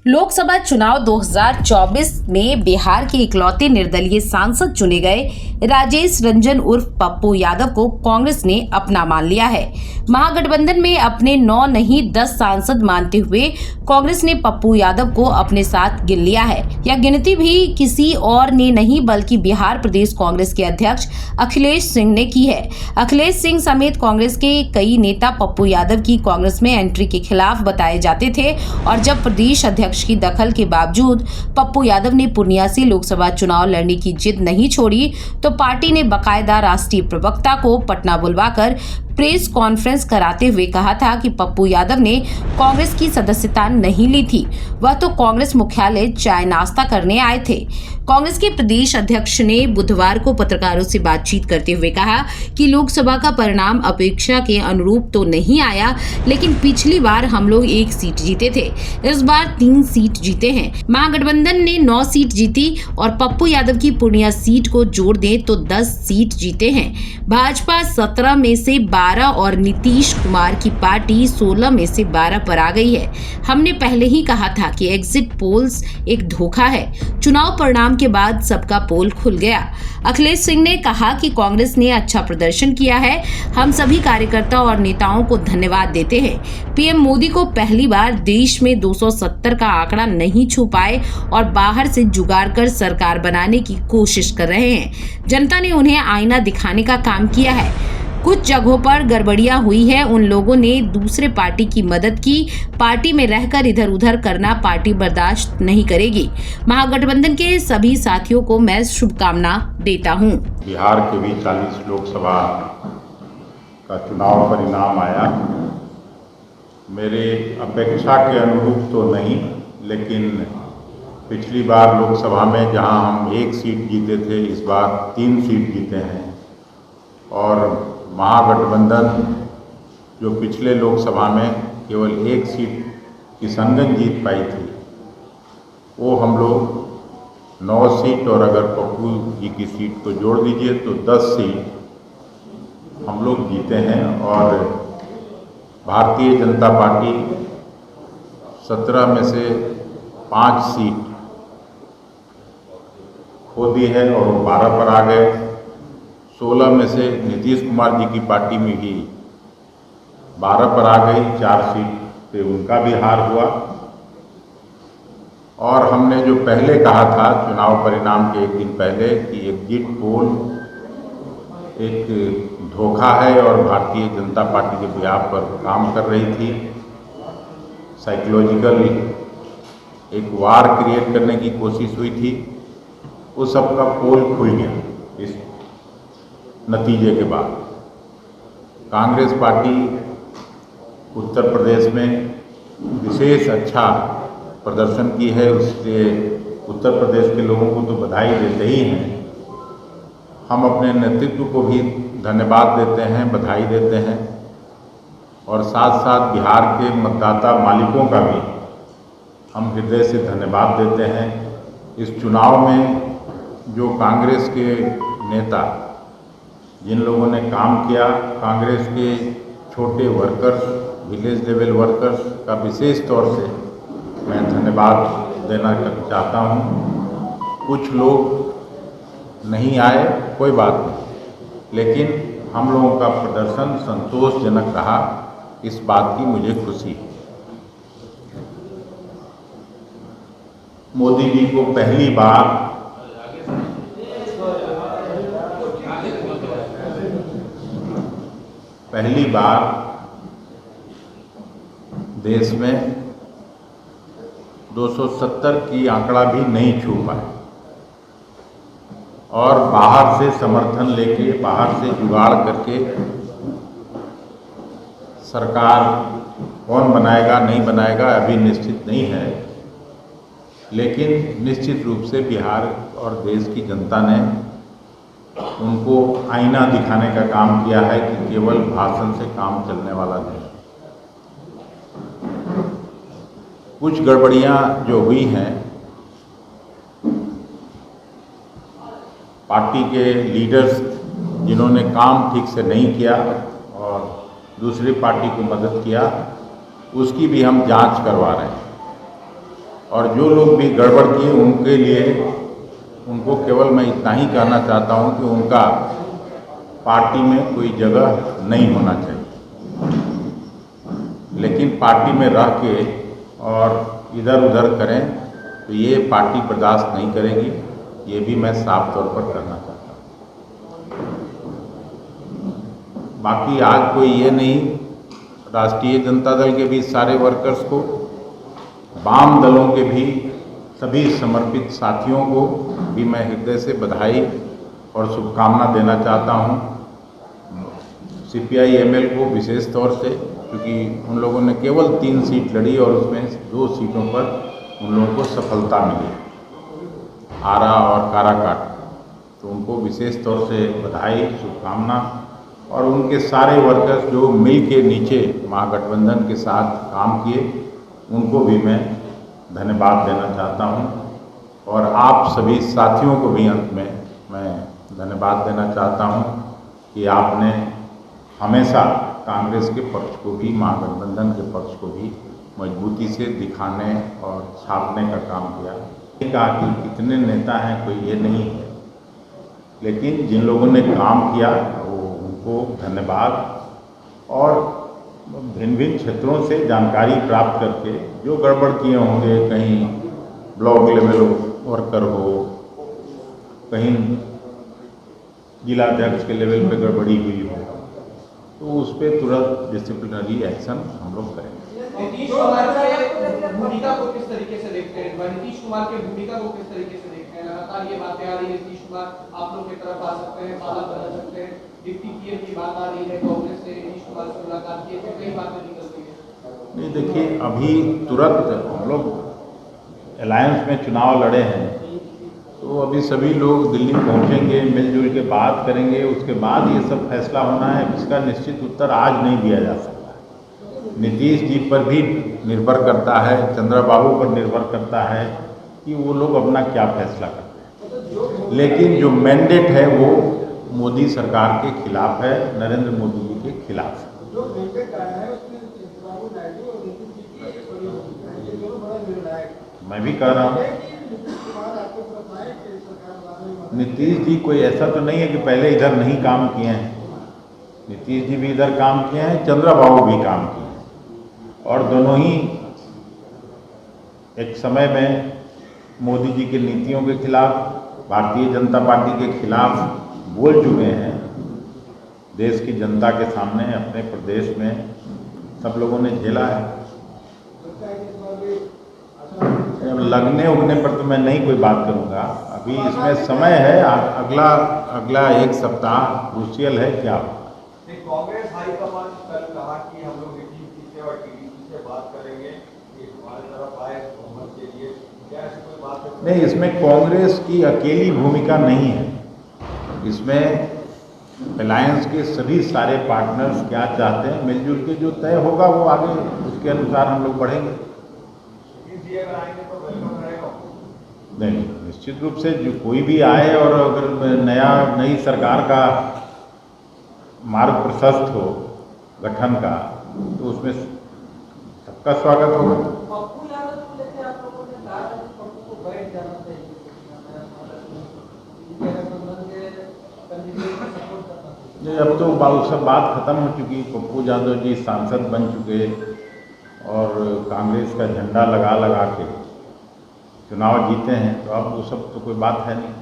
लोकसभा चुनाव 2024 में बिहार के इकलौते निर्दलीय सांसद चुने गए राजेश रंजन उर्फ पप्पू यादव को कांग्रेस ने अपना मान लिया है। महागठबंधन में अपने 9 नहीं 10 सांसद मानते हुए कांग्रेस ने पप्पू यादव को अपने साथ गिन लिया है। यह गिनती भी किसी और ने नहीं बल्कि बिहार प्रदेश कांग्रेस के अध्यक्ष अखिलेश सिंह ने की है। अखिलेश सिंह समेत कांग्रेस के कई नेता पप्पू यादव की कांग्रेस में एंट्री के खिलाफ बताए जाते थे और जब प्रदेश अध्यक्ष की दखल के बावजूद पप्पू यादव ने पूर्णिया से लोकसभा चुनाव लड़ने की जिद नहीं छोड़ी तो पार्टी ने बाकायदा राष्ट्रीय प्रवक्ता को पटना बुलवाकर प्रेस कॉन्फ्रेंस कराते हुए कहा था कि पप्पू यादव ने कांग्रेस की सदस्यता नहीं ली थी, वह तो कांग्रेस मुख्यालय चाय नाश्ता करने आए थे। कांग्रेस के प्रदेश अध्यक्ष ने बुधवार को पत्रकारों से बातचीत करते हुए कहा कि लोकसभा का परिणाम अपेक्षा के अनुरूप तो नहीं आया, लेकिन पिछली बार हम लोग 1 सीट जीते थे, इस बार 3 सीट जीते हैं। महागठबंधन ने 9 सीट जीती और पप्पू यादव की पूर्णिया सीट को जोड़ दें तो 10 सीट जीते हैं। भाजपा 17 में से 12 और नीतीश कुमार की पार्टी 16 में से 12 पर आ गई है। हमने पहले ही कहा था कि एग्जिट पोल्स एक धोखा है। चुनाव परिणाम के बाद सबका पोल खुल गया। अखिलेश सिंह ने कहा कि कांग्रेस ने अच्छा प्रदर्शन किया है। हम सभी कार्यकर्ता और नेताओं को धन्यवाद देते हैं। पीएम मोदी को पहली बार देश में 270 का आंकड़ा नहीं छू पाए और बाहर से जुगाड़ कर सरकार बनाने की कोशिश कर रहे हैं। जनता ने उन्हें आईना दिखाने का काम किया है। कुछ जगहों पर गड़बड़ियां हुई है, उन लोगों ने दूसरे पार्टी की मदद की। पार्टी में रहकर इधर उधर करना पार्टी बर्दाश्त नहीं करेगी। महागठबंधन के सभी साथियों को मैं शुभकामना देता हूं। बिहार के भी 40 लोकसभा का चुनाव परिणाम आया। मेरे अपेक्षा के अनुरूप तो नहीं, लेकिन पिछली बार लोकसभा में जहां हम 1 सीट जीते थे, इस बार 3 सीट जीते हैं। और महागठबंधन जो पिछले लोकसभा में केवल 1 सीट किशनगंज जीत पाई थी, वो हम लोग 9 सीट और अगर पप्पू जी की सीट को जोड़ दीजिए तो 10 सीट हम लोग जीते हैं। और भारतीय जनता पार्टी 17 में से 5 सीट खो दी है और वो 12 पर आ गए। 16 में से नीतीश कुमार जी की पार्टी में भी 12 पर आ गई, 4 सीट पे उनका भी हार हुआ। और हमने जो पहले कहा था चुनाव परिणाम के 1 दिन पहले कि एग्जिट पोल एक धोखा है और भारतीय जनता पार्टी के बिहार पर काम कर रही थी, साइकोलॉजिकल एक वार क्रिएट करने की कोशिश हुई थी, वो सबका पोल खुल गया। इस नतीजे के बाद कांग्रेस पार्टी उत्तर प्रदेश में विशेष अच्छा प्रदर्शन की है, उससे उत्तर प्रदेश के लोगों को तो बधाई देते ही हैं। हम अपने नेतृत्व को भी धन्यवाद देते हैं, बधाई देते हैं और साथ साथ बिहार के मतदाता मालिकों का भी हम हृदय से धन्यवाद देते हैं। इस चुनाव में जो कांग्रेस के नेता जिन लोगों ने काम किया, कांग्रेस के छोटे वर्कर्स, विलेज लेवल वर्कर्स का विशेष तौर से मैं धन्यवाद देना चाहता हूँ। कुछ लोग नहीं आए, कोई बात नहीं, लेकिन हम लोगों का प्रदर्शन संतोषजनक रहा, इस बात की मुझे खुशी है। मोदी जी को पहली बार देश में 270 की आंकड़ा भी नहीं छू पाए और बाहर से समर्थन लेके, बाहर से जुगाड़ करके सरकार कौन बनाएगा नहीं बनाएगा अभी निश्चित नहीं है, लेकिन निश्चित रूप से बिहार और देश की जनता ने उनको आईना दिखाने का काम किया है कि केवल भाषण से काम चलने वाला नहीं। कुछ गड़बड़ियां जो हुई हैं, पार्टी के लीडर्स जिन्होंने काम ठीक से नहीं किया और दूसरी पार्टी को मदद किया, उसकी भी हम जांच करवा रहे हैं। और जो लोग भी गड़बड़ किए उनके लिए उनको केवल मैं इतना ही कहना चाहता हूं कि उनका पार्टी में कोई जगह नहीं होना चाहिए, लेकिन पार्टी में रह के और इधर उधर करें तो ये पार्टी बर्दाश्त नहीं करेगी। ये भी मैं साफ तौर पर कहना चाहता हूँ। बाकी आज कोई ये नहीं, राष्ट्रीय जनता दल के भी सारे वर्कर्स को, वाम दलों के भी सभी समर्पित साथियों को भी मैं हृदय से बधाई और शुभकामना देना चाहता हूं। CPI ML को विशेष तौर से, क्योंकि उन लोगों ने केवल 3 सीट लड़ी और उसमें 2 सीटों पर उन लोगों को सफलता मिली, आरा और काराकाट, तो उनको विशेष तौर से बधाई, शुभकामना। और उनके सारे वर्कर्स जो मिल के नीचे महागठबंधन के साथ काम किए, उनको भी मैं धन्यवाद देना चाहता हूं। और आप सभी साथियों को भी अंत में मैं धन्यवाद देना चाहता हूं कि आपने हमेशा कांग्रेस के पक्ष को भी, महागठबंधन के पक्ष को भी मजबूती से दिखाने और छापने का काम किया। कहा कि कितने नेता हैं कोई ये नहीं है, लेकिन जिन लोगों ने काम किया वो उनको धन्यवाद। और भिन्न भिन्न क्षेत्रों से जानकारी प्राप्त करके जो गड़बड़ किए होंगे, कहीं ब्लॉक लेवल वर्कर हो, कहीं जिलाध्यक्ष के लेवल पे गड़बड़ी हुई हो, तो उस पर तुरंत डिसिप्लिनरी एक्शन हम लोग करेंगे। नीतीश कुमार की भूमिका को किस तरीके से देखते हैं? नीतीश कुमार की भूमिका को किस तरीके से देखते हैं? लगातार ये बातें आ रही है नीतीश कुमार आप लोग की तरफ आ सकते हैं, पाला बदल सकते हैं, डिप्टी पीएम की बात आ रही है, कांग्रेस से नीतीश कुमार से मुलाकात की है, कई बातें निकल रही है। नहीं, देखिए, अभी तुरंत हम लोग अलायंस में चुनाव लड़े हैं, तो अभी सभी लोग दिल्ली पहुंचेंगे, मिलजुल के बात करेंगे, उसके बाद ये सब फैसला होना है। इसका निश्चित उत्तर आज नहीं दिया जा सकता। नीतीश जी पर भी निर्भर करता है, चंद्रबाबू पर निर्भर करता है कि वो लोग अपना क्या फैसला करते हैं। लेकिन जो मैंडेट है वो मोदी सरकार के खिलाफ है, नरेंद्र मोदी जी के खिलाफ है। मैं भी कह रहा हूँ, नीतीश जी कोई ऐसा तो नहीं है कि पहले इधर नहीं काम किए हैं। नीतीश जी भी इधर काम किए हैं, चंद्रबाबू भी काम किए हैं, और दोनों ही एक समय में मोदी जी की नीतियों के खिलाफ, भारतीय जनता पार्टी के खिलाफ बोल चुके हैं। देश की जनता के सामने, अपने प्रदेश में सब लोगों ने झेला है। अब लगने उगने पर तो मैं नहीं कोई बात करूंगा, अभी इसमें समय है। अगला 1 सप्ताह क्रूशियल है। क्या कांग्रेस हाईकमान कल कहा कि हम लोग टीडीपी से और टीडीपी से बात करेंगे कि हमारे तरफ आए बहुमत के लिए, क्या ऐसी कोई बात है? नहीं, इसमें कांग्रेस की अकेली भूमिका नहीं है। इसमें अलायंस के सभी सारे पार्टनर्स क्या चाहते हैं, मिलजुल के जो तय होगा वो आगे उसके अनुसार हम लोग बढ़ेंगे। अगर आएंगे तो वेलकम रहेगा? नहीं, निश्चित रूप से जो कोई भी आए और अगर नई सरकार का मार्ग प्रशस्त हो गठन का, तो उसमें सबका स्वागत होगा। पप्पू यादव को लेकर आप लोगों ने कहा कि पप्पू को बैठ जाना चाहिए, नहीं, अब तो सब बात खत्म हो चुकी। पप्पू यादव जी सांसद बन चुके और कांग्रेस का झंडा लगा के चुनाव जीते हैं, तो अब वो सब तो कोई बात है नहीं।